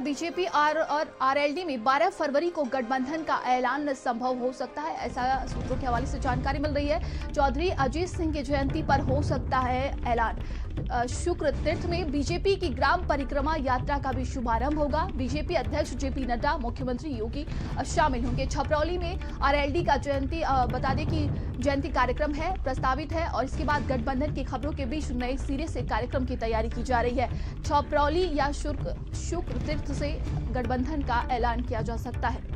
BJP और RLD में 12 फरवरी को गठबंधन का ऐलान संभव हो सकता है, ऐसा सूत्रों के हवाले से जानकारी मिल रही है। चौधरी अजीत सिंह की जयंती पर हो सकता है ऐलान। शुक्र तीर्थ में बीजेपी की ग्राम परिक्रमा यात्रा का भी शुभारंभ होगा। बीजेपी अध्यक्ष जेपी नड्डा, मुख्यमंत्री योगी शामिल होंगे। छपरौली में आरएलडी का बता दें कि जयंती कार्यक्रम है, प्रस्तावित है और इसके बाद गठबंधन की खबरों के बीच नए सिरे से कार्यक्रम की तैयारी की जा रही है। छपरौली या शुक्र तीर्थ से गठबंधन का ऐलान किया जा सकता है।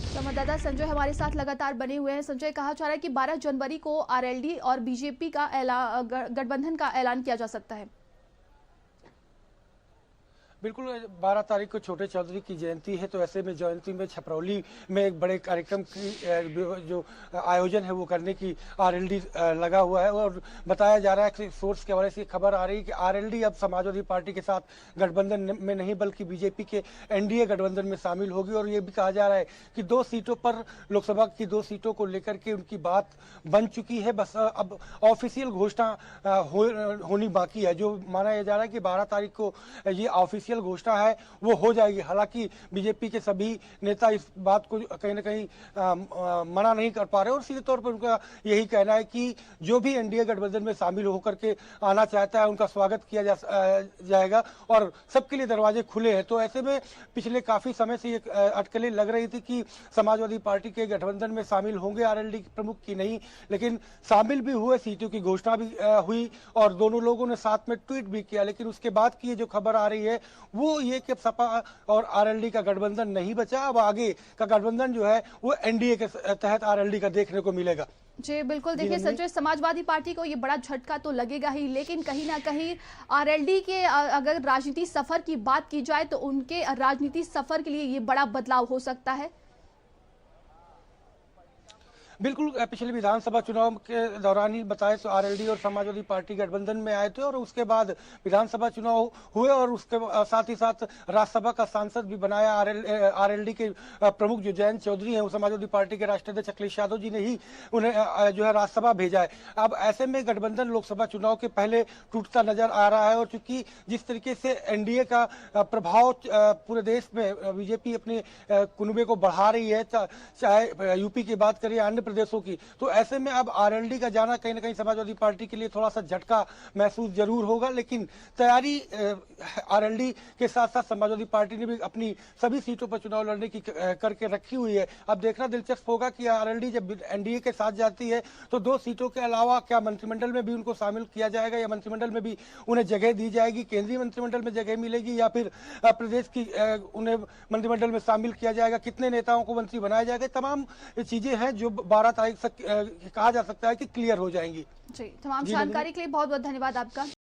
संवाददाता संजय हमारे साथ लगातार बने हुए हैं। संजय, कहा जा रहा है कि 12 जनवरी को आरएलडी और बीजेपी का गठबंधन का ऐलान किया जा सकता है। बिल्कुल, 12 तारीख को छोटे चौधरी की जयंती है, तो ऐसे में जयंती में छपरौली में एक बड़े कार्यक्रम की जो आयोजन है वो करने की आरएलडी लगा हुआ है। और बताया जा रहा है कि सोर्स के हवाले से खबर आ रही है कि आरएलडी अब समाजवादी पार्टी के साथ गठबंधन में नहीं बल्कि बीजेपी के एनडीए गठबंधन में शामिल होगी। और ये भी कहा जा रहा है कि 2 सीटों पर, लोकसभा की 2 सीटों को लेकर के उनकी बात बन चुकी है, बस अब ऑफिशियल घोषणा होनी बाकी है। जो माना जा रहा है कि 12 तारीख को ये ऑफिशियल घोषणा है वो हो जाएगी। हालांकि बीजेपी के सभी नेता इस बात को कहीं ना कहीं मना नहीं कर पा रहे और सीधे तौर पर उनका यही कहना है कि जो भी एनडीए गठबंधन में शामिल होकर के आना चाहता है उनका स्वागत किया जाएगा और सबके लिए दरवाजे खुले हैं। तो ऐसे में पिछले काफी समय से ये अटकलें लग रही थी कि समाजवादी पार्टी के गठबंधन में शामिल होंगे आरएलडी प्रमुख की नहीं, लेकिन शामिल भी हुए, सीटों की घोषणा भी हुई और दोनों लोगों ने साथ में ट्वीट भी किया। लेकिन उसके बाद की ये जो खबर आ रही है वो ये कि अब सपा और आरएलडी का गठबंधन नहीं बचा, अब आगे का गठबंधन जो है वो एनडीए के तहत आरएलडी का देखने को मिलेगा। जी बिल्कुल, देखिए संजय, समाजवादी पार्टी को ये बड़ा झटका तो लगेगा ही, लेकिन कहीं ना कहीं आरएलडी के अगर राजनीति सफर की बात की जाए तो उनके राजनीति सफर के लिए ये बड़ा बदलाव हो सकता है। बिल्कुल, पिछले विधानसभा चुनाव के दौरान ही बताए तो आरएलडी और समाजवादी पार्टी गठबंधन में आए थे और उसके बाद विधानसभा चुनाव हुए और उसके साथ ही साथ राज्यसभा का सांसद भी बनाया। आरएलडी के प्रमुख जो जयंत चौधरी हैं वो समाजवादी पार्टी के राष्ट्रीय अध्यक्ष अखिलेश यादव जी ने ही उन्हें जो है राज्यसभा भेजा है। अब ऐसे में गठबंधन लोकसभा चुनाव के पहले टूटता नजर आ रहा है और चूंकि जिस तरीके से एनडीए का प्रभाव पूरे देश में बीजेपी अपने कुनबे को बढ़ा रही है, चाहे यूपी की बात करिए, अन्य प्रदेशों की, तो ऐसे में अब आरएलडी का जाना कहीं ना कहीं समाजवादी पार्टी के लिए थोड़ा सा झटका महसूस जरूर होगा। लेकिन तैयारी आरएलडी के साथ साथ समाजवादी पार्टी ने भी अपनी सभी सीटों पर चुनाव लड़ने की करके रखी हुई है। अब देखना दिलचस्प होगा कि आरएलडी जब एनडीए के साथ जाती है तो 2 सीटों के अलावा क्या मंत्रिमंडल में भी उनको शामिल किया जाएगा या मंत्रिमंडल में भी उन्हें जगह दी जाएगी, केंद्रीय मंत्रिमंडल में जगह मिलेगी या फिर प्रदेश की उन्हें मंत्रिमंडल में शामिल किया जाएगा, कितने नेताओं को मंत्री बनाया जाएगा, तमाम चीजें हैं जो 12 तारीख तक कहा जा सकता है कि क्लियर हो जाएंगी। जी, तमाम जानकारी के लिए बहुत बहुत धन्यवाद आपका।